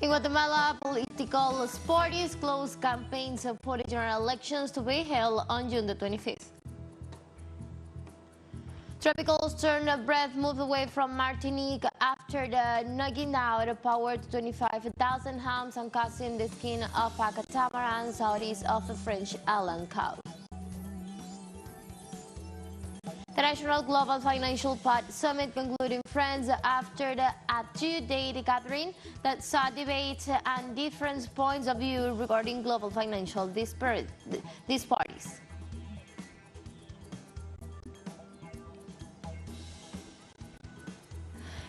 In Guatemala, political parties closed campaigns for the general elections to be held on June the 25th. Tropical storm Bret moved away from Martinique after the knocking out power to 25,000 homes and causing the skin of a catamaran southeast of the French island coast. The National Global Financial Pact Summit concluded in France after a two-day gathering that saw debates and different points of view regarding global financial disparities.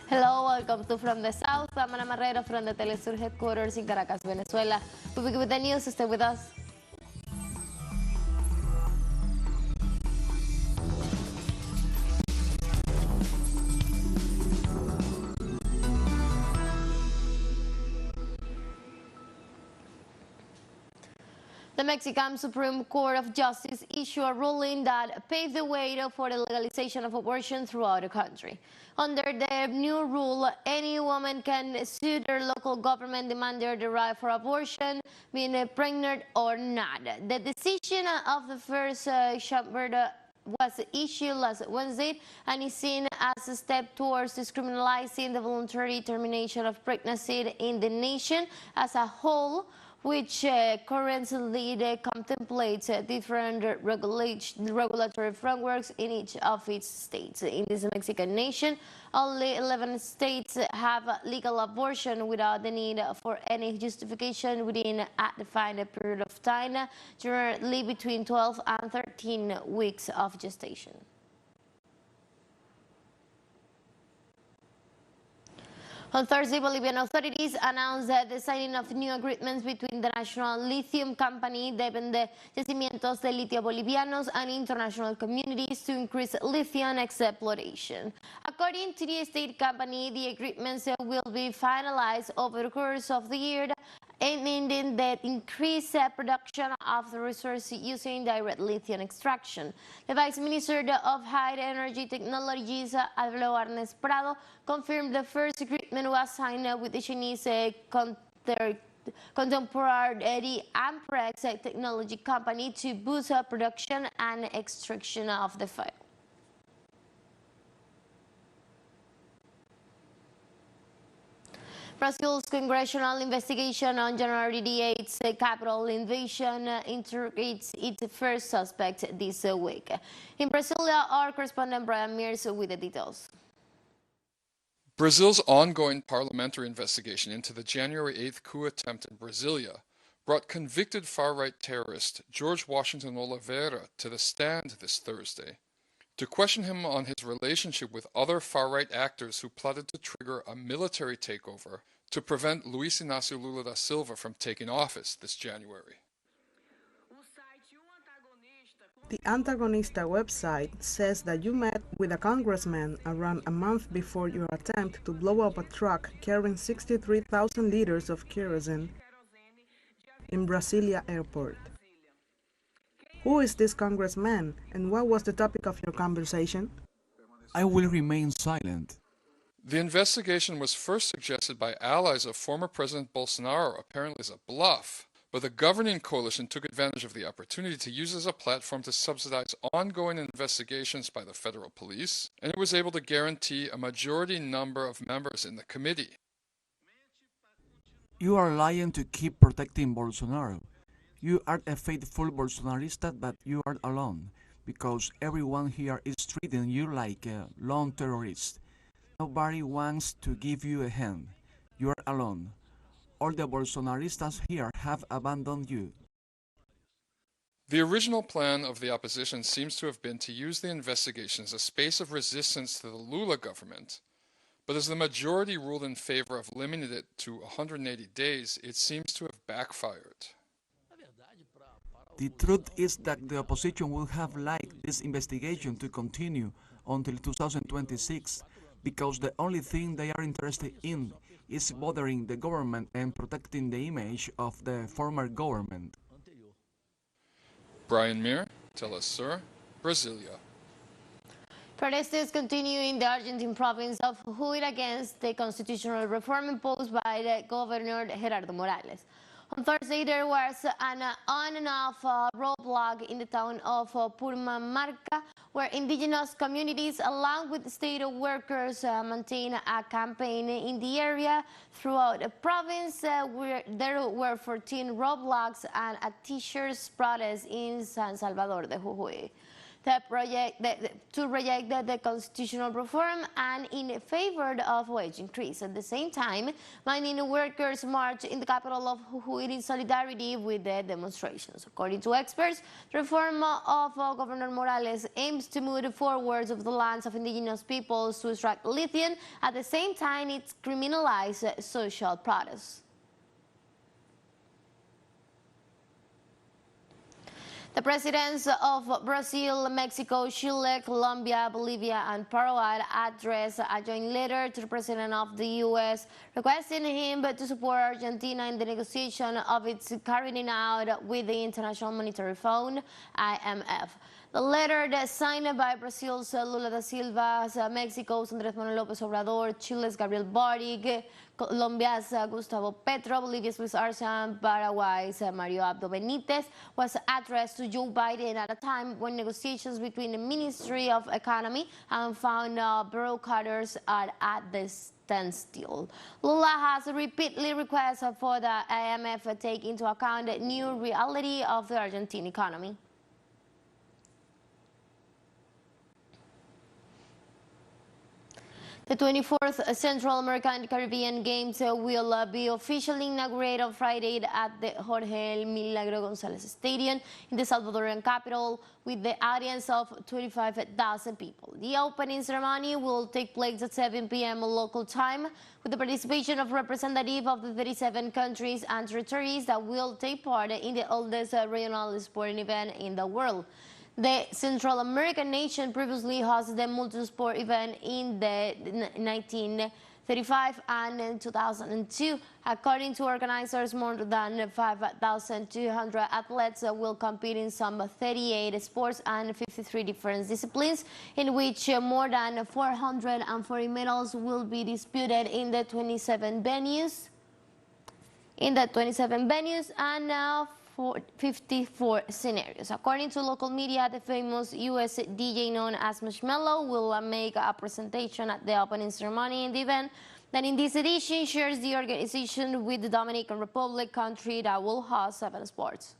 Hello, welcome to From the South. I'm Ana Marrero from the teleSUR headquarters in Caracas, Venezuela. We'll begin with the news. Stay with us. The Mexican Supreme Court of Justice issued a ruling that paved the way for the legalization of abortion throughout the country. Under the new rule, any woman can sue their local government demanding the right for abortion, being pregnant or not. The decision of the first chamber was issued last Wednesday and is seen as a step towards decriminalizing the voluntary termination of pregnancy in the nation as a whole, which currently contemplates different regulatory frameworks in each of its states. In this Mexican nation, only 11 states have legal abortion without the need for any justification within a defined period of time, generally between 12 and 13 weeks of gestation. On Thursday, Bolivian authorities announced the signing of new agreements between the national lithium company, the Yacimientos de Litio Bolivianos, and international communities to increase lithium exploration. According to the state company, the agreements will be finalized over the course of the year, aiming at increased production of the resource using direct lithium extraction. The Vice Minister of High Energy Technologies, Alvaro Arnes Prado, confirmed the first agreement was signed with the Chinese contemporary Amprex technology company to boost production and extraction of the fuel. Brazil's congressional investigation on January the 8th Capitol invasion interrogates its first suspect this week. In Brazil, our correspondent Brian Mears with the details. Brazil's ongoing parliamentary investigation into the January 8th coup attempt in Brasilia brought convicted far-right terrorist George Washington Oliveira to the stand this Thursday to question him on his relationship with other far-right actors who plotted to trigger a military takeover to prevent Luiz Inácio Lula da Silva from taking office this January. The Antagonista website says that you met with a congressman around a month before your attempt to blow up a truck carrying 63,000 liters of kerosene in Brasilia airport. Who is this congressman, and what was the topic of your conversation? I will remain silent. The investigation was first suggested by allies of former President Bolsonaro, apparently as a bluff, but the governing coalition took advantage of the opportunity to use as a platform to subsidize ongoing investigations by the federal police, and it was able to guarantee a majority number of members in the committee. You are lying to keep protecting Bolsonaro. You are a faithful Bolsonarista, but you are alone, because everyone here is treating you like a lone terrorist. Nobody wants to give you a hand. You are alone. All the Bolsonaristas here have abandoned you. The original plan of the opposition seems to have been to use the investigation as a space of resistance to the Lula government, but as the majority ruled in favor of limiting it to 180 days, it seems to have backfired. The truth is that the opposition would have liked this investigation to continue until 2026, because the only thing they are interested in is bothering the government and protecting the image of the former government. Brian Meir, teleSUR, Brasilia. Protesters continue in the Argentine province of Jujuy against the constitutional reform imposed by the Governor Gerardo Morales. On Thursday, there was an on and off roadblock in the town of Purmamarca, where indigenous communities, along with state workers, maintain a campaign in the area. Throughout the province, where there were 14 roadblocks and a t-shirts protest in San Salvador de Jujuy. To reject the constitutional reform and in favor of wage increase. At the same time, mining workers marched in the capital of Jujuy in solidarity with the demonstrations. According to experts, the reform of Governor Morales aims to move forward of the lands of indigenous peoples to extract lithium. At the same time, it criminalizes social protests. The presidents of Brazil, Mexico, Chile, Colombia, Bolivia, and Paraguay addressed a joint letter to the president of the U.S. requesting him to support Argentina in the negotiation of its carrying out with the International Monetary Fund, IMF. The letter that's signed by Brazil's Lula da Silva, Mexico's Andrés Manuel López Obrador, Chile's Gabriel Boric, Colombia's Gustavo Petro, Bolivia's Luis Arce, and Paraguay's Mario Abdo Benitez was addressed to Joe Biden at a time when negotiations between the Ministry of Economy and Fund bureaucrats are at the standstill. Lula has repeatedly requested for the IMF to take into account the new reality of the Argentine economy. The 24th Central American Caribbean Games will be officially inaugurated on Friday at the Jorge Milagro González Stadium in the Salvadorian capital with the audience of 25,000 people. The opening ceremony will take place at 7 p.m. local time with the participation of representatives of the 37 countries and territories that will take part in the oldest regional sporting event in the world. The Central American nation previously hosted the multi-sport event in the 1935 and in 2002. According to organizers, more than 5,200 athletes will compete in some 38 sports and 53 different disciplines, in which more than 440 medals will be disputed in the 27 venues. And 54 scenarios. According to local media, the famous US DJ known as Marshmello will make a presentation at the opening ceremony in the event that in this edition shares the organization with the Dominican Republic, country that will host 7 sports.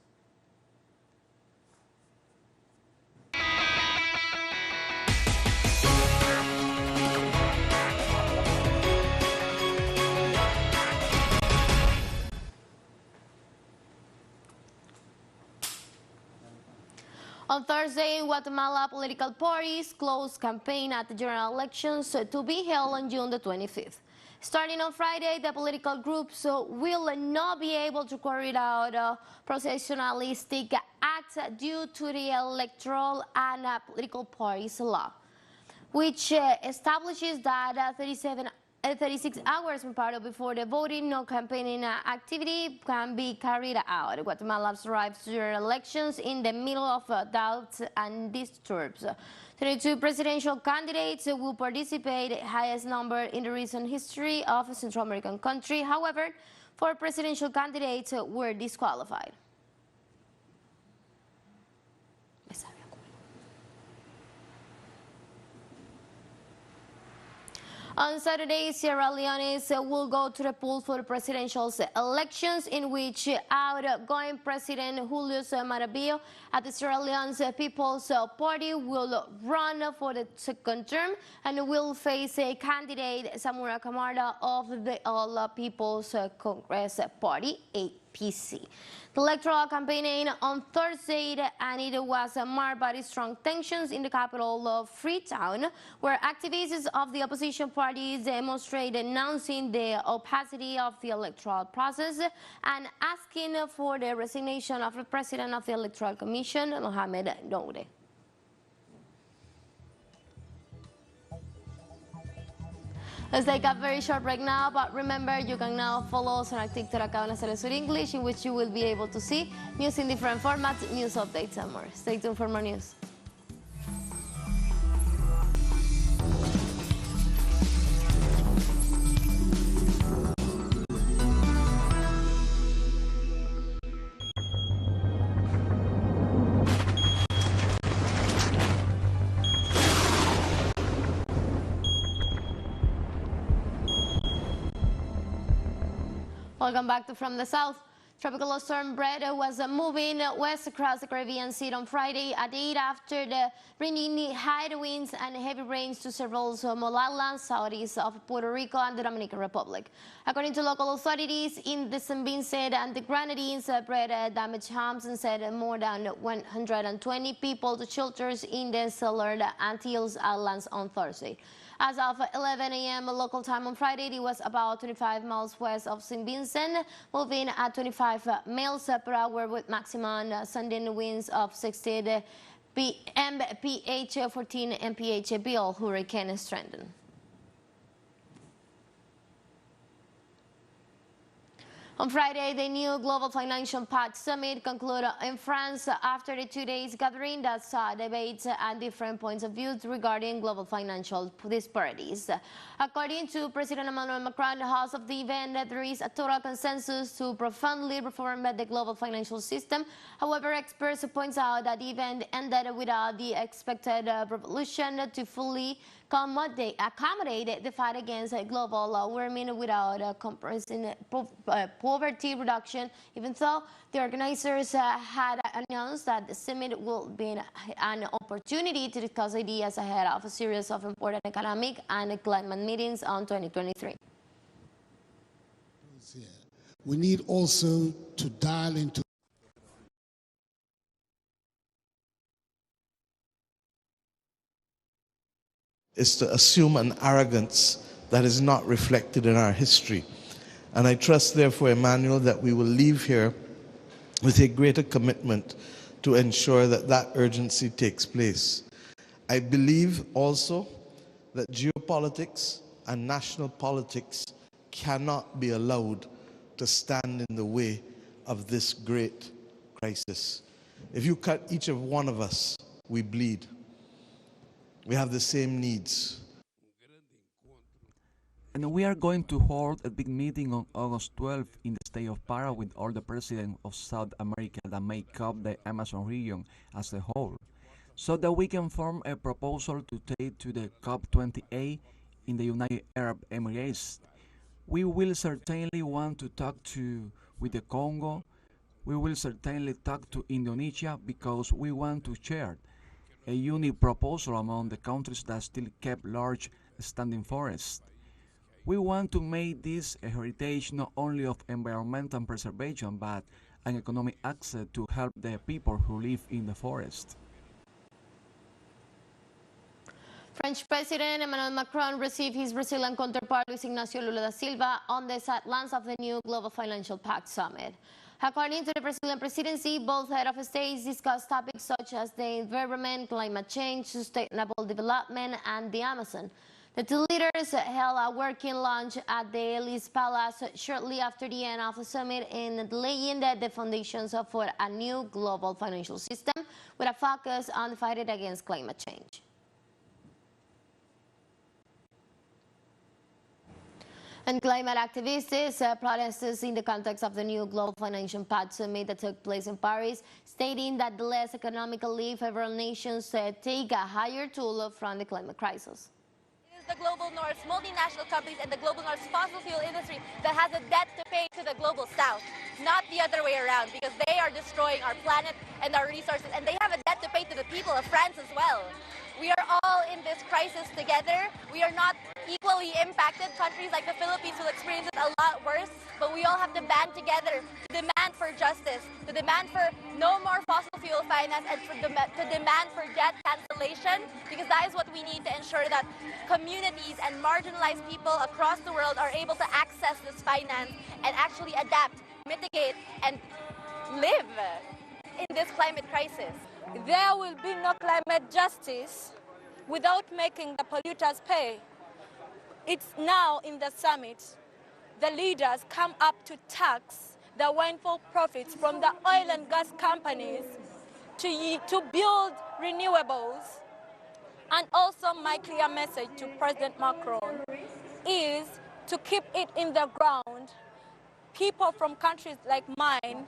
On Thursday, in Guatemala, political parties closed campaign at the general elections to be held on June the 25th. Starting on Friday, the political groups will not be able to carry out processionalistic acts due to the electoral and political parties law, which establishes that 36 hours before the voting, no campaigning activity can be carried out. Guatemala arrives to their elections in the middle of doubts and disturbs. 32 presidential candidates will participate, highest number in the recent history of a Central American country. However, 4 presidential candidates were disqualified. On Saturday, Sierra Leone's will go to the polls for the presidential elections, in which outgoing President Julius Maravilla at the Sierra Leone's People's Party will run for the second term and will face a candidate, Samura Kamara, of the All People's Congress Party, APC. The electoral campaign on Thursday, and it was marked by strong tensions in the capital of Freetown, where activists of the opposition parties demonstrated announcing the opacity of the electoral process and asking for the resignation of the president of the Electoral Commission, Mohamed Noure. Let's take a very short break now, but remember, you can now follow us on our TikTok account as teleSUR English, in which you will be able to see news in different formats, news updates, and more. Stay tuned for more news. Welcome back to From the South. Tropical storm Bret was moving west across the Caribbean Sea on Friday at 8 after bringing high winds and heavy rains to several small islands southeast of Puerto Rico and the Dominican Republic. According to local authorities in the St. Vincent and the Grenadines, Bret damaged homes and sent more than 120 people to shelters in the Cellar Antilles Islands on Thursday. As of 11 a.m. local time on Friday, it was about 25 miles west of St. Vincent, moving at 25 miles per hour with maximum sudden winds of 60 mph, 14 mph below hurricane strength. On Friday, the new Global Financial Pact summit concluded in France after the 2 days gathering that saw debates and different points of view regarding global financial disparities. According to President Emmanuel Macron, the host of the event, there is a total consensus to profoundly reform the global financial system. However, experts point out that the event ended without the expected revolution to fully accommodate the fight against global warming without compressing poverty reduction, even though the organizers had announced that the summit will be an opportunity to discuss ideas ahead of a series of important economic and climate meetings on 2023. We need also to dial into is to assume an arrogance that is not reflected in our history. And I trust, therefore, Emmanuel, that we will leave here with a greater commitment to ensure that that urgency takes place. I believe also that geopolitics and national politics cannot be allowed to stand in the way of this great crisis. If you cut each of one of us, we bleed. We have the same needs. And we are going to hold a big meeting on August 12th in the state of Para with all the presidents of South America that make up the Amazon region as a whole, so that we can form a proposal to take to the COP28 in the United Arab Emirates. We will certainly want to talk with the Congo. We will certainly talk to Indonesia because we want to share a unique proposal among the countries that still kept large standing forests. We want to make this a heritage not only of environmental preservation, but an economic access to help the people who live in the forest. French President Emmanuel Macron received his Brazilian counterpart Luis Ignacio Lula da Silva on the sidelines of the new Global Financial Pact summit. According to the Brazilian presidency, both head of states discussed topics such as the environment, climate change, sustainable development, and the Amazon. The two leaders held a working lunch at the Ellis Palace shortly after the end of the summit in laying the foundations for a new global financial system with a focus on the fight against climate change. And climate activists protested in the context of the new Global Financial Pact summit that took place in Paris, stating that the less economically favorable nations take a higher toll from the climate crisis. It is the Global North's multinational companies and the Global North's fossil fuel industry that has a debt to pay to the Global South, not the other way around, because they are destroying our planet and our resources, and they have a debt to pay to the people of France as well. We are all in this crisis together. We are not equally impacted. Countries like the Philippines will experience it a lot worse, but we all have to band together to demand for justice, to demand for no more fossil fuel finance, and to demand for debt cancellation, because that is what we need to ensure that communities and marginalized people across the world are able to access this finance and actually adapt, mitigate, and live in this climate crisis. There will be no climate justice without making the polluters pay. It's now in the summit, the leaders come up to tax the windfall profits from the oil and gas companies to build renewables. And also my clear message to President Macron is to keep it in the ground. People from countries like mine,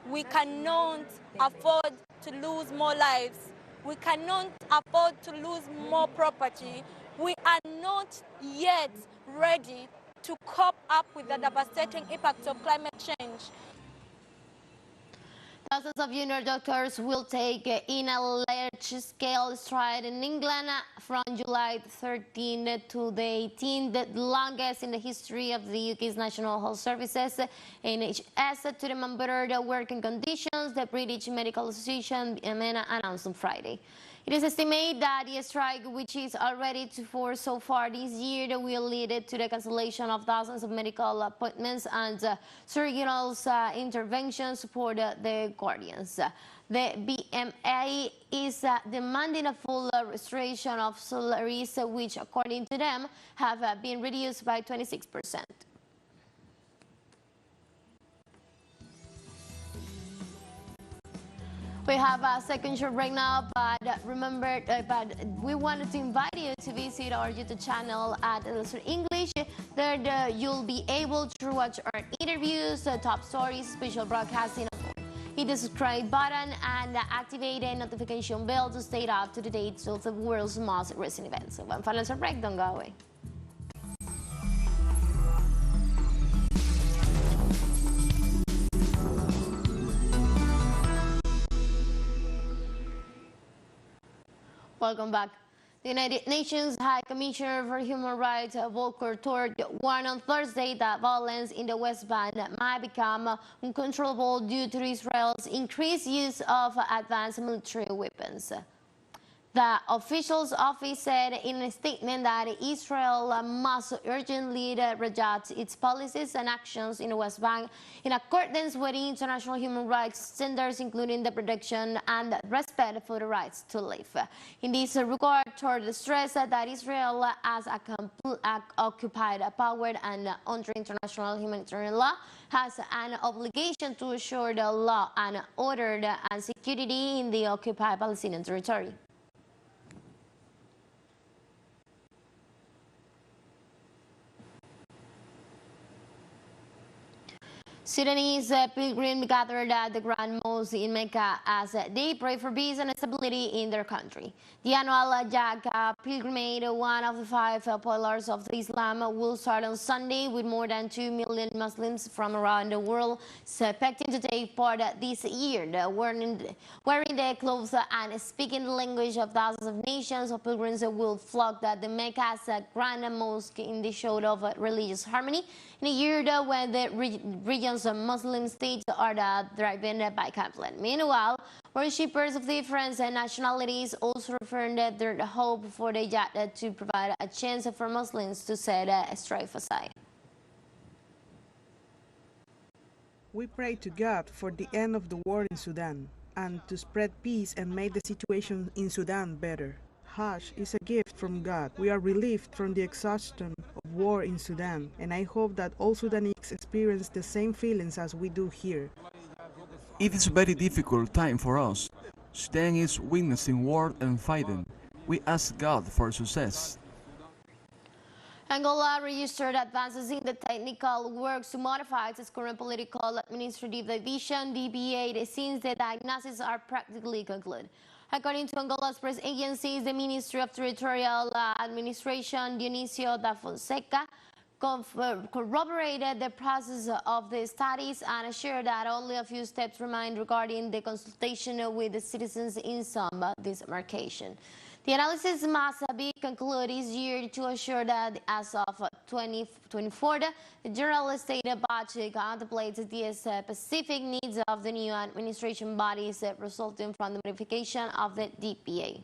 we cannot afford to lose more lives. We cannot afford to lose more property. We are not yet ready to cope up with the devastating impacts of climate change. Thousands of junior doctors will take in a large-scale strike in England from July 13 to the 18th, the longest in the history of the UK's National Health Services, NHS, to demand better working conditions, the British Medical Association announced on Friday. It is estimated that the strike, which is already to force so far this year, will lead to the cancellation of thousands of medical appointments and surgical interventions for the Guardians. The BMA is demanding a full restoration of salaries, which, according to them, have been reduced by 26%. We have a second short break now, but remember, we wanted to invite you to visit our YouTube channel at teleSUR English. There you'll be able to watch our interviews, top stories, special broadcasting. Hit the subscribe button and activate the notification bell to stay up to the date of the world's most recent events. So one final short break, don't go away. Welcome back. The United Nations High Commissioner for Human Rights, Volker Turk, warned on Thursday that violence in the West Bank might become uncontrollable due to Israel's increased use of advanced military weapons. The official's office said in a statement that Israel must urgently reject its policies and actions in the West Bank in accordance with international human rights standards, including the protection and respect for the rights to live. In this regard, Turk stressed that Israel, as a occupied power and under international humanitarian law, has an obligation to ensure the law and order and security in the occupied Palestinian territory. Sudanese pilgrims gathered at the Grand Mosque in Mecca as they pray for peace and stability in their country. The annual Hajj pilgrimage, one of the 5 pillars of Islam, will start on Sunday with more than 2 million Muslims from around the world expecting to take part this year. Wearing the clothes and speaking the language of thousands of nations, pilgrims will flock to the Mecca's Grand Mosque in the show of religious harmony in a year when the region's Muslim states are driven by conflict. Meanwhile, worshippers of different nationalities also affirmed their hope for the Hajj to provide a chance for Muslims to set strife aside. We pray to God for the end of the war in Sudan and to spread peace and make the situation in Sudan better. Hajj is a gift from God. We are relieved from the exhaustion of war in Sudan, and I hope that all Sudanese experience the same feelings as we do here. It is a very difficult time for us. Sudan is witnessing war and fighting. We ask God for success. Angola registered advances in the technical works to modify its current political administrative division, DPA, since the diagnoses are practically concluded. According to Angola's press agencies, the Ministry of Territorial Administration, Dionisio da Fonseca, corroborated the process of the studies and assured that only a few steps remain regarding the consultation with the citizens in some demarcation. The analysis must be concluded this year to assure that as of 2024, the General State Budget contemplates the specific needs of the new administration bodies resulting from the modification of the DPA.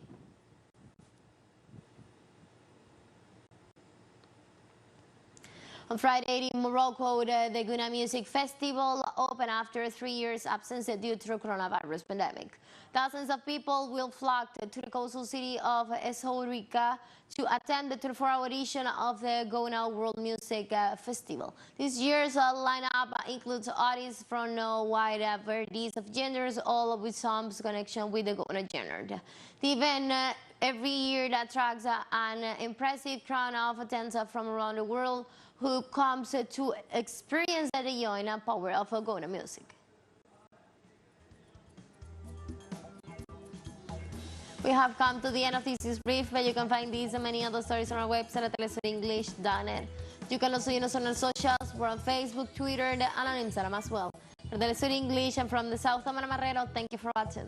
On Friday in Morocco, the Guna Music Festival opened after 3 years' absence due to the coronavirus pandemic. Thousands of people will flock to the coastal city of Essaouira to attend the 24-hour edition of the Guna World Music Festival. This year's lineup includes artists from a wide variety of genders, all with some connection with the Guna genre. The event every year attracts an impressive crowd of attendants from around the world who comes to experience the joy and power of Guna music. We have come to the end of this brief, but you can find these and many other stories on our website at telesurenglish.net. You can also join us on our socials. We're on Facebook, Twitter, and on Instagram as well. For teleSUR English and from the South, I'm Ana Marrero. Thank you for watching.